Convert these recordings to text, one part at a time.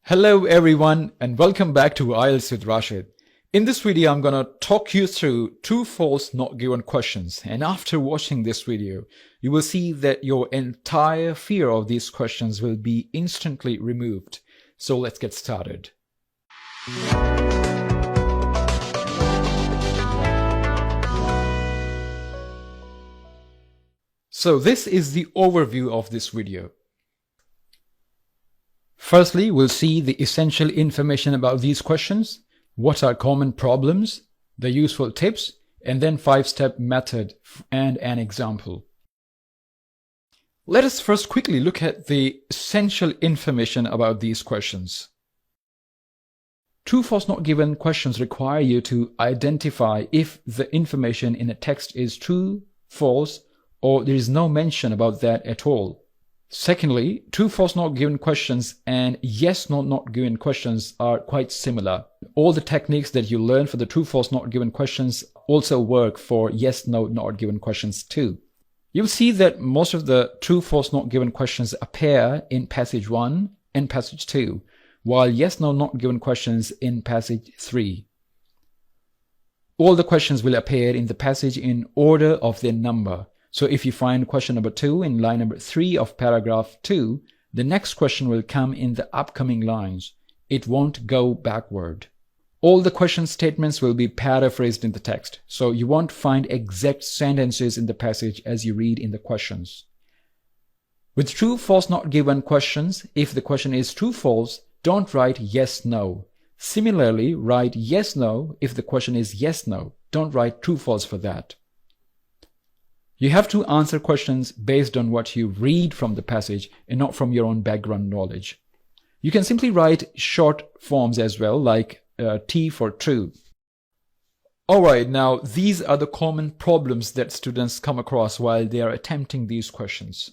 Hello everyone and welcome back to IELTS with Rashid. In this video I'm gonna talk you through true false not given questions, and after watching this video you will see that your entire fear of these questions will be instantly removed. So let's get started. So this is the overview of this video. Firstly, we'll see the essential information about these questions, what are common problems, the useful tips, and then 5-step method and an example. Let us first quickly look at the essential information about these questions. True, false, not given questions require you to identify if the information in a text is true, false, or there is no mention about that at all. Secondly, true, false, not given questions and yes, no, not given questions are quite similar. All the techniques that you learn for the true, false, not given questions also work for yes, no, not given questions too. You'll see that most of the true, false, not given questions appear in passage 1 and passage 2, while yes, no, not given questions in passage 3. All the questions will appear in the passage in order of their number. So if you find question number 2 in line number 3 of paragraph 2, the next question will come in the upcoming lines. It won't go backward. All the question statements will be paraphrased in the text, so you won't find exact sentences in the passage as you read in the questions. With true, false, not given questions, if the question is true, false, don't write yes, no. Similarly, write yes, no if the question is yes, no. Don't write true, false for that. You have to answer questions based on what you read from the passage and not from your own background knowledge. You can simply write short forms as well, like T for true. Alright, now these are the common problems that students come across while they are attempting these questions.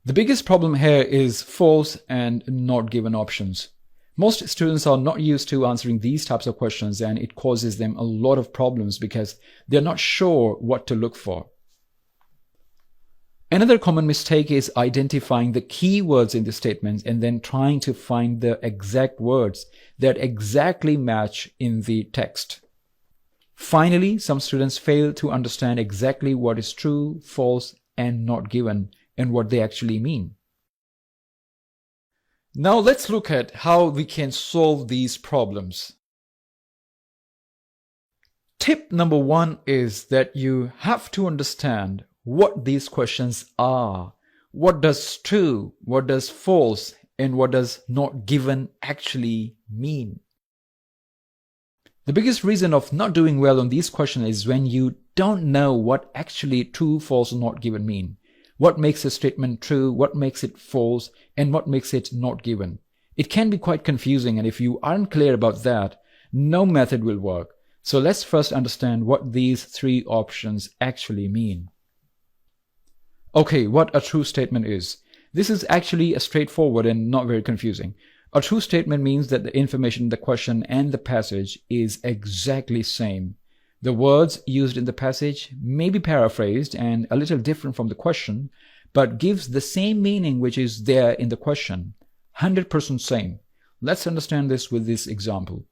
The biggest problem here is false and not given options. Most students are not used to answering these types of questions, and it causes them a lot of problems because they're not sure what to look for. Another common mistake is identifying the key words in the statements and then trying to find the exact words that exactly match in the text. Finally, some students fail to understand exactly what is true, false, and not given and what they actually mean. Now let's look at how we can solve these problems. Tip number 1 is that you have to understand what these questions are. What does true, what does false, and what does not given actually mean? The biggest reason of not doing well on these questions is when you don't know what actually true, false, or not given mean. What makes a statement true, what makes it false, and what makes it not given. It can be quite confusing, and if you aren't clear about that, no method will work. So let's first understand what these 3 options actually mean. Okay, what a true statement is. This is actually a straightforward and not very confusing. A true statement means that the information in the question and the passage is exactly same. The words used in the passage may be paraphrased and a little different from the question, but gives the same meaning which is there in the question. 100% same. Let's understand this with this example.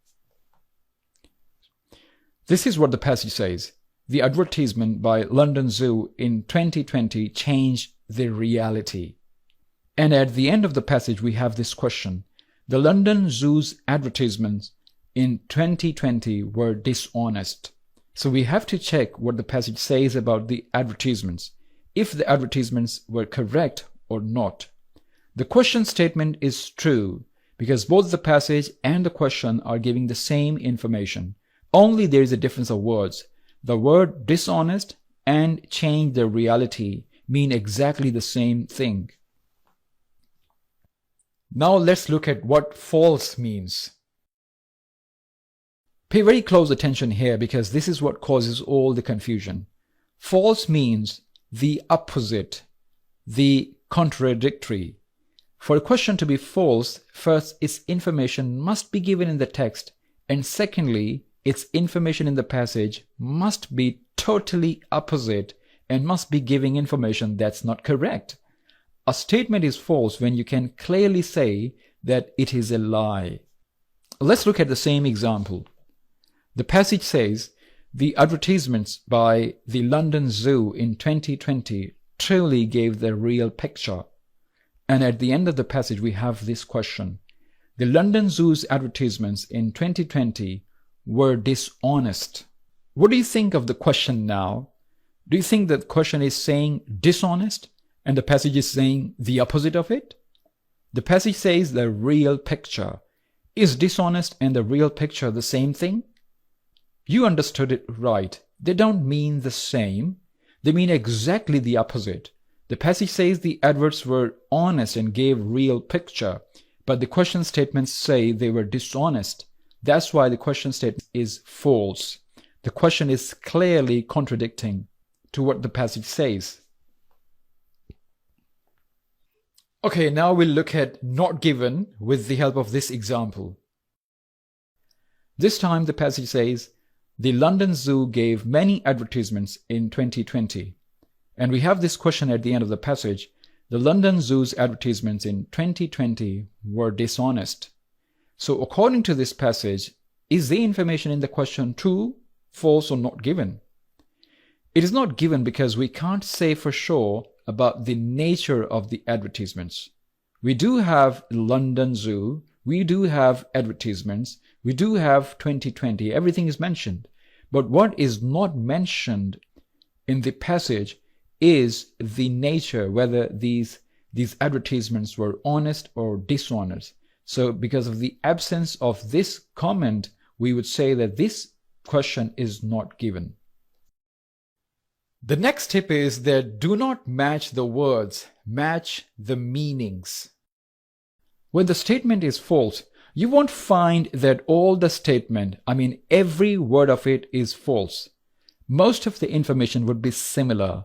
This is what the passage says. The advertisement by London Zoo in 2020 changed the reality. And at the end of the passage we have this question. The London Zoo's advertisements in 2020 were dishonest. So we have to check what the passage says about the advertisements, if the advertisements were correct or not. The question statement is true because both the passage and the question are giving the same information. Only there is a difference of words. The word dishonest and change the reality mean exactly the same thing. Now let's look at what false means. Pay very close attention here because this is what causes all the confusion. False means the opposite, the contradictory. For a question to be false, first its information must be given in the text, and secondly, its information in the passage must be totally opposite and must be giving information that's not correct. A statement is false when you can clearly say that it is a lie. Let's look at the same example. The passage says, the advertisements by the London Zoo in 2020 truly gave the real picture. And at the end of the passage, we have this question. The London Zoo's advertisements in 2020 were dishonest. What do you think of the question now? Do you think that the question is saying dishonest and the passage is saying the opposite of it? The passage says the real picture. Is dishonest and the real picture the same thing? You understood it right. They don't mean the same. They mean exactly the opposite. The passage says the adverts were honest and gave real picture, but the question statements say they were dishonest. That's why the question statement is false. The question is clearly contradicting to what the passage says. Okay, now we'll look at not given with the help of this example. This time the passage says, the London Zoo gave many advertisements in 2020. And we have this question at the end of the passage. The London Zoo's advertisements in 2020 were dishonest. So according to this passage, is the information in the question true, false, or not given? It is not given because we can't say for sure about the nature of the advertisements. We do have London Zoo, we do have advertisements, we do have 2020, everything is mentioned. But what is not mentioned in the passage is the nature, whether these advertisements were honest or dishonest. So because of the absence of this comment, we would say that this question is not given. The next tip is that do not match the words, match the meanings. When the statement is false, you won't find that all the statement, every word of it is false. Most of the information would be similar.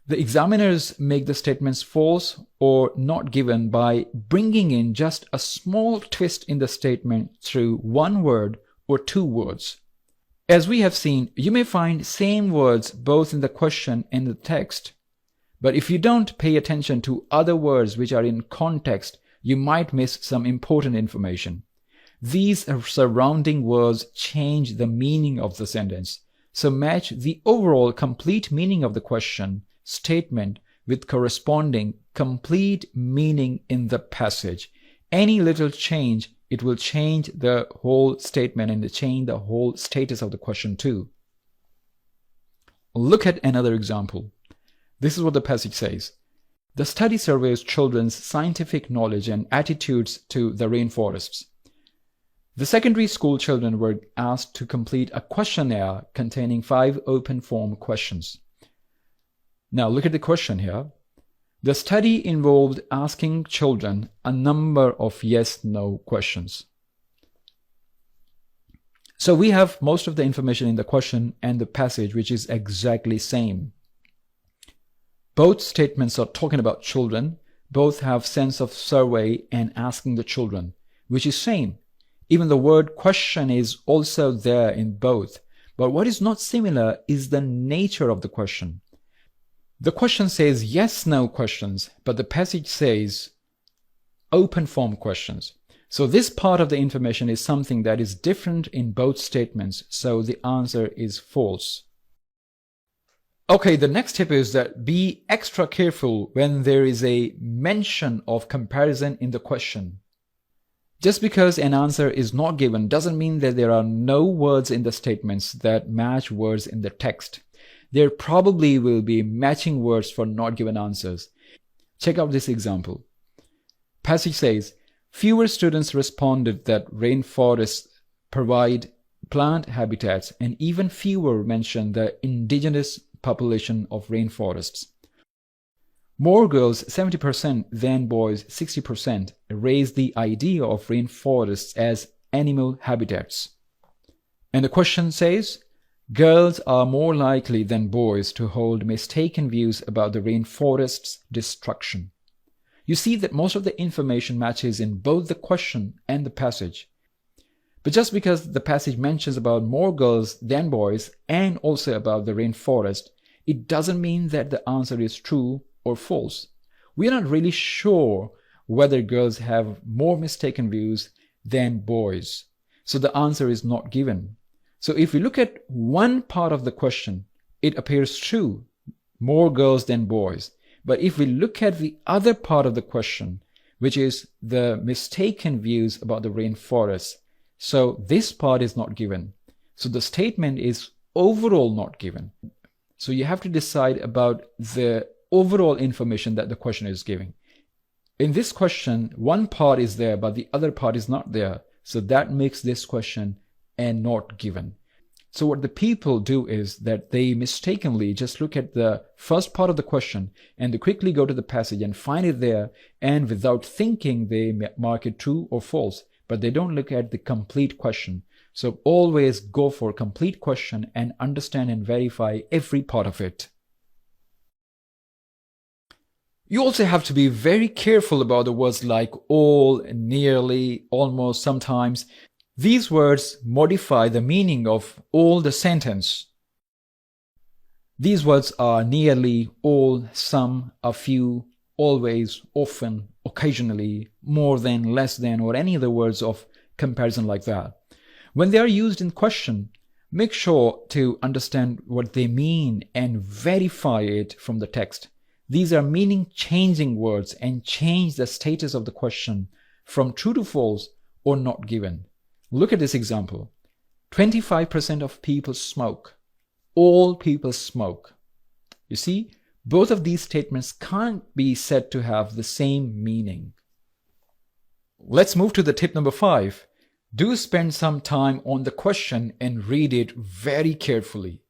The examiners make the statements false or not given by bringing in just a small twist in the statement through one word or two words. As we have seen, you may find same words both in the question and the text. But if you don't pay attention to other words which are in context, you might miss some important information. These surrounding words change the meaning of the sentence. So match the overall complete meaning of the question statement with corresponding complete meaning in the passage. Any little change, it will change the whole statement and change the whole status of the question too. Look at another example. This is what the passage says. The study surveys children's scientific knowledge and attitudes to the rainforests. The secondary school children were asked to complete a questionnaire containing 5 open form questions. Now look at the question here. The study involved asking children a number of yes-no questions. So we have most of the information in the question and the passage which is exactly same. Both statements are talking about children. Both have sense of survey and asking the children, which is same. Even the word question is also there in both. But what is not similar is the nature of the question. The question says yes-no questions, but the passage says open form questions. So this part of the information is something that is different in both statements, so the answer is false. Okay, the next tip is that be extra careful when there is a mention of comparison in the question. Just because an answer is not given doesn't mean that there are no words in the statements that match words in the text. There probably will be matching words for not given answers. Check out this example. Passage says, fewer students responded that rainforests provide plant habitats, and even fewer mentioned the indigenous population of rainforests. More girls, 70%, than boys, 60%, raised the idea of rainforests as animal habitats. And the question says, girls are more likely than boys to hold mistaken views about the rainforest's destruction. You see that most of the information matches in both the question and the passage. But just because the passage mentions about more girls than boys and also about the rainforest, it doesn't mean that the answer is true or false. We are not really sure whether girls have more mistaken views than boys. So the answer is not given. So if we look at one part of the question, it appears true, more girls than boys. But if we look at the other part of the question, which is the mistaken views about the rainforest, so this part is not given. So the statement is overall not given. So you have to decide about the overall information that the question is giving. In this question, one part is there, but the other part is not there. So that makes this question and not given. So what the people do is that they mistakenly just look at the first part of the question and they quickly go to the passage and find it there, and without thinking they mark it true or false, but they don't look at the complete question. So always go for complete question and understand and verify every part of it. You also have to be very careful about the words like all, nearly, almost, sometimes. These words modify the meaning of all the sentence. These words are nearly, all, some, a few, always, often, occasionally, more than, less than, or any other words of comparison like that. When they are used in question, make sure to understand what they mean and verify it from the text. These are meaning-changing words and change the status of the question from true to false or not given. Look at this example. 25% of people smoke. All people smoke. You see, both of these statements can't be said to have the same meaning. Let's move to the tip number 5. Do spend some time on the question and read it very carefully.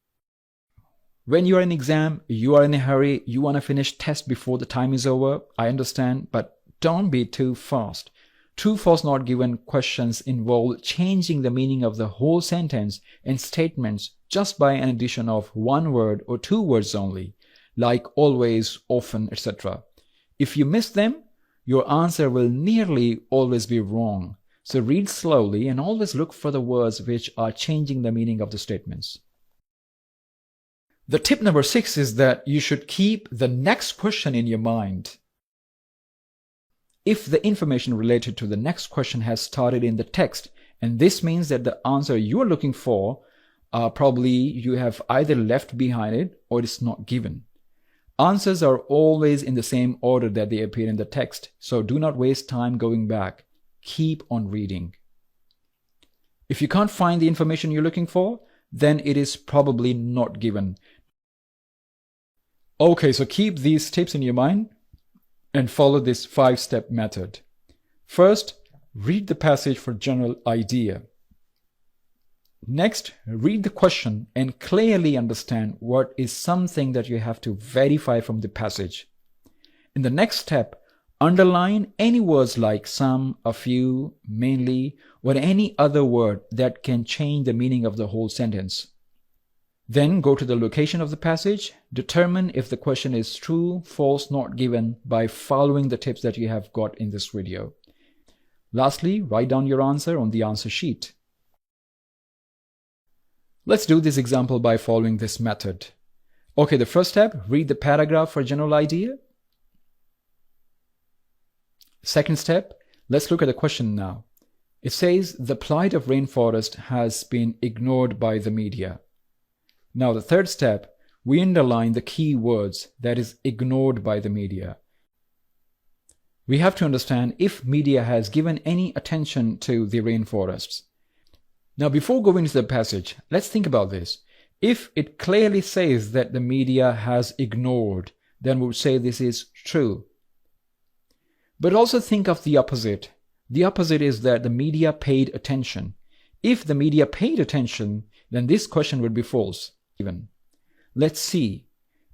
When you are in exam, you are in a hurry, you want to finish test before the time is over, I understand, but don't be too fast. True, false, not given questions involve changing the meaning of the whole sentence and statements just by an addition of one word or two words only, like always, often, etc. If you miss them, your answer will nearly always be wrong. So read slowly and always look for the words which are changing the meaning of the statements. The tip number 6 is that you should keep the next question in your mind. If the information related to the next question has started in the text, and this means that the answer you are looking for, probably you have either left behind it or it's not given. Answers are always in the same order that they appear in the text, so do not waste time going back. Keep on reading. If you can't find the information you're looking for, then it is probably not given. Okay, so keep these tips in your mind and follow this 5-step method. First, read the passage for general idea. Next, read the question and clearly understand what is something that you have to verify from the passage. In the next step, underline any words like some, a few, mainly, or any other word that can change the meaning of the whole sentence. Then go to the location of the passage, determine if the question is true, false, not given by following the tips that you have got in this video. Lastly, write down your answer on the answer sheet. Let's do this example by following this method. Okay, the first step, read the paragraph for general idea. Second step, let's look at the question now. It says, the plight of rainforest has been ignored by the media. Now the third step, we underline the key words, that is ignored by the media. We have to understand if media has given any attention to the rainforests. Now before going into the passage, let's think about this. If it clearly says that the media has ignored, then we would say this is true. But also think of the opposite. The opposite is that the media paid attention. If the media paid attention, then this question would be false. Even. Let's see.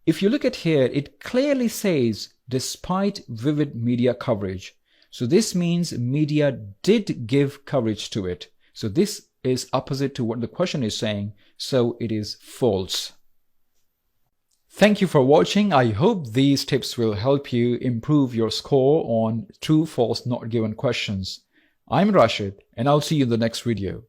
If you look at here, it clearly says, despite vivid media coverage. So this means media did give coverage to it. So this is opposite to what the question is saying. So it is false. Thank you for watching. I hope these tips will help you improve your score on true, false, not given questions. I'm Rashid, and I'll see you in the next video.